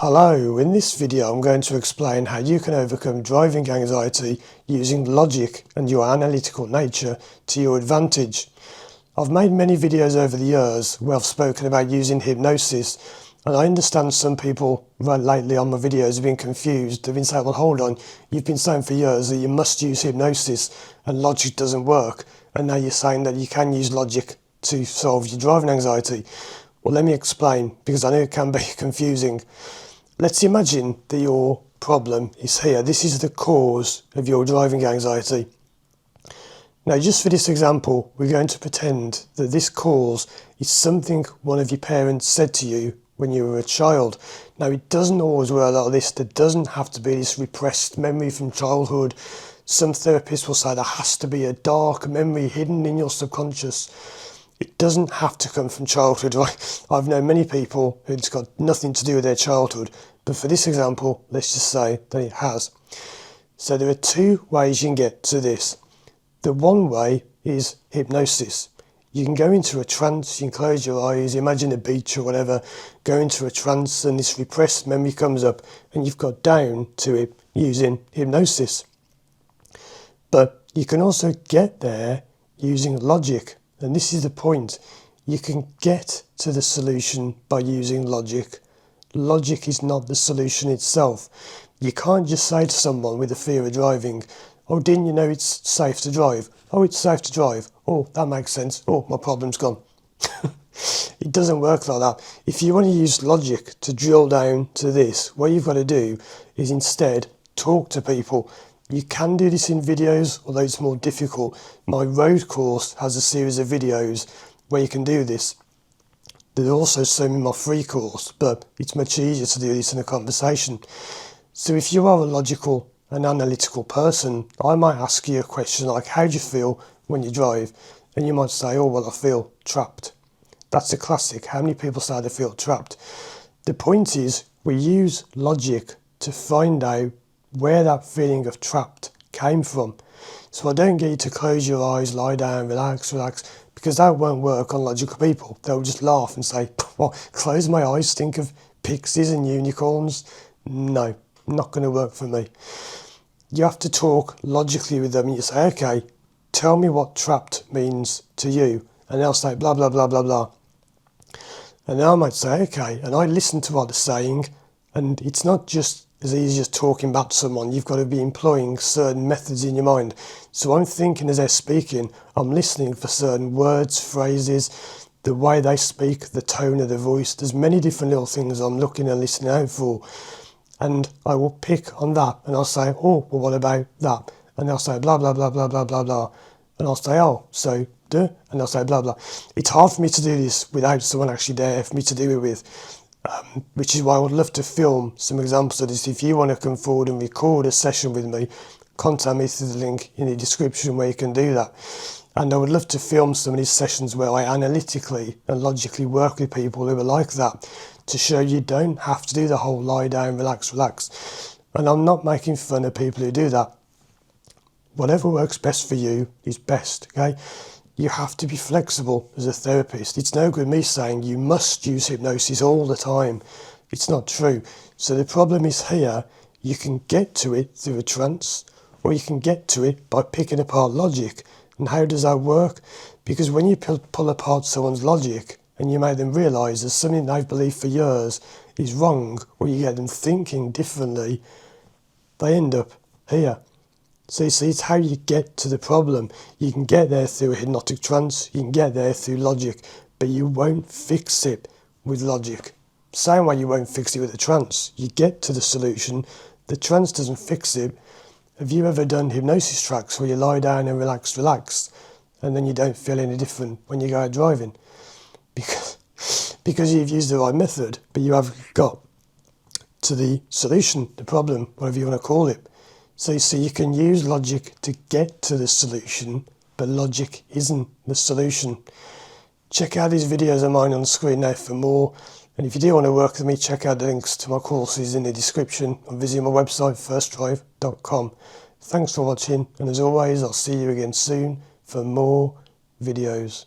Hello, in this video I'm going to explain how you can overcome driving anxiety using logic and your analytical nature to your advantage. I've made many videos over the years where I've spoken about using hypnosis, and I understand some people lately on my videos have been confused. They've been saying, well hold on, you've been saying for years that you must use hypnosis and logic doesn't work, and now you're saying that you can use logic to solve your driving anxiety. Well, let me explain, because I know it can be confusing. Let's imagine that your problem is here. This is the cause of your driving anxiety. Now, just for this example, we're going to pretend that this cause is something one of your parents said to you when you were a child. Now, it doesn't always work like this. There doesn't have to be this repressed memory from childhood. Some therapists will say there has to be a dark memory hidden in your subconscious. It doesn't have to come from childhood, right? I've known many people who's got nothing to do with their childhood, but for this example, let's just say that it has. So there are two ways you can get to this. The one way is hypnosis. You can go into a trance, you can close your eyes, imagine a beach or whatever, go into a trance and this repressed memory comes up and you've got down to it using hypnosis. But you can also get there using logic. And this is the point. You can get to the solution by using logic. Logic is not the solution itself. You can't just say to someone with a fear of driving, oh, didn't you know it's safe to drive? Oh, it's safe to drive. Oh, that makes sense. Oh, my problem's gone. It doesn't work like that. If you want to use logic to drill down to this, what you've got to do is instead talk to people. You can do this in videos, although it's more difficult. My road course has a series of videos where you can do this. There's also some in my free course, but it's much easier to do this in a conversation. So if you are a logical and analytical person, I might ask you a question like, how do you feel when you drive? And you might say, oh, well, I feel trapped. That's a classic. How many people say they feel trapped? The point is, we use logic to find out where that feeling of trapped came from. So I don't get you to close your eyes, lie down, relax, because that won't work on logical people. They'll just laugh and say, well, close my eyes, think of pixies and unicorns. No, not going to work for me. You have to talk logically with them and you say, okay, tell me what trapped means to you. And they'll say blah, blah, blah, blah, blah. And then I might say, okay, and I listen to what they're saying, and it's not just as easy as talking back to someone. You've got to be employing certain methods in your mind. So I'm thinking as they're speaking, I'm listening for certain words, phrases, the way they speak, the tone of the voice. There's many different little things I'm looking and listening out for. And I will pick on that and I'll say, oh, well, what about that? And they'll say blah, blah, blah, blah, blah, blah, blah. And I'll say, oh, so, duh, and they'll say blah, blah. It's hard for me to do this without someone actually there for me to do it with. Which is why I would love to film some examples of this. If you want to come forward and record a session with me, contact me through the link in the description where you can do that. And I would love to film some of these sessions where I analytically and logically work with people who are like that, to show you don't have to do the whole lie down, relax. And I'm not making fun of people who do that. Whatever works best for you is best, okay? You have to be flexible as a therapist. It's no good me saying you must use hypnosis all the time. It's not true. So the problem is here, you can get to it through a trance, or you can get to it by picking apart logic. And how does that work? Because when you pull apart someone's logic and you make them realise that something they've believed for years is wrong, or you get them thinking differently, they end up here. So you see, it's how you get to the problem. You can get there through a hypnotic trance, you can get there through logic, but you won't fix it with logic. Same way you won't fix it with a trance. You get to the solution, the trance doesn't fix it. Have you ever done hypnosis tracks where you lie down and relax, and then you don't feel any different when you go out driving? Because you've used the right method, but you haven't got to the solution, the problem, whatever you want to call it. So you see, you can use logic to get to the solution, but logic isn't the solution. Check out these videos of mine on the screen now for more. And if you do want to work with me, check out the links to my courses in the description and visit my website, firstdrive.com. Thanks for watching, and as always, I'll see you again soon for more videos.